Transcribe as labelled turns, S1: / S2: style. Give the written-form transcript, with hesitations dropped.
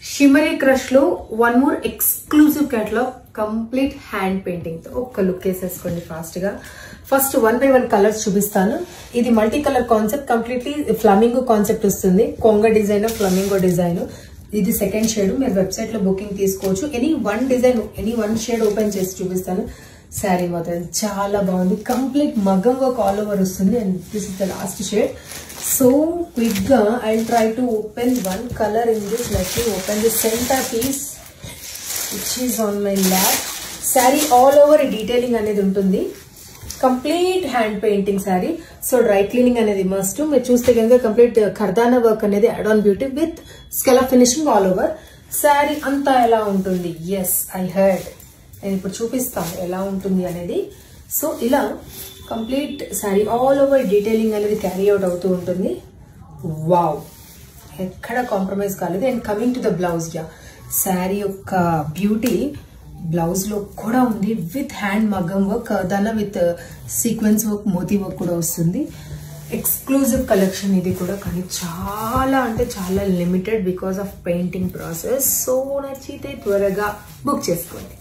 S1: Shimmery crush లో one more exclusive catalogue complete hand painting తో ఒక్క లుక్ వేసేసుకోండి ఫాస్ట్ గా. ఫస్ట్ 1 by 1 కలర్స్ చూపిస్తాను. ఇది multi colour concept, completely flamingo concept వస్తుంది. కొంగ డిజైన్, ఫ్లమింగో డిజైన్. ఇది సెకండ్ షేడ్. మీరు వెబ్సైట్ లో బుకింగ్ తీసుకోవచ్చు. Any one design, any one shade open చేసి చూపిస్తాను. శారీ మాత్రం చాలా బాగుంది. కంప్లీట్ మగ్గం వర్క్ ఆల్ ఓవర్ వస్తుంది. And this is the last shade. So quick ga I'll try to open one color in this. Let me open the center piece which is on my lap. Saree all over detailing anedi untundi. Complete hand painting saree. So dry cleaning anedi must. Meer chuste ganaka complete kardana work anedi add on beauty with scallop finishing all over. Saree anta ela untundi. Yes, I heard. నేను ఇప్పుడు చూపిస్తాను ఎలా ఉంటుంది అనేది. So ఇలా complete sari all over detailing అనేది carry out అవుతూ ఉంటుంది. వావ్, ఎక్కడ కాంప్రమైజ్ కాలేదు. And coming to the blouse, yeah sari యొక్క బ్యూటీ బ్లౌజ్ లో కూడా ఉంది. విత్ హ్యాండ్ మగ్గం వర్క్, దాని విత్ సీక్వెన్స్ వర్క్, మోతీ వర్క్ కూడా వస్తుంది. ఎక్స్క్లూజివ్ కలెక్షన్ ఇది కూడా, కానీ చాలా అంటే చాలా limited because of painting process. So నచ్చితే త్వరగా బుక్ చేసుకోండి.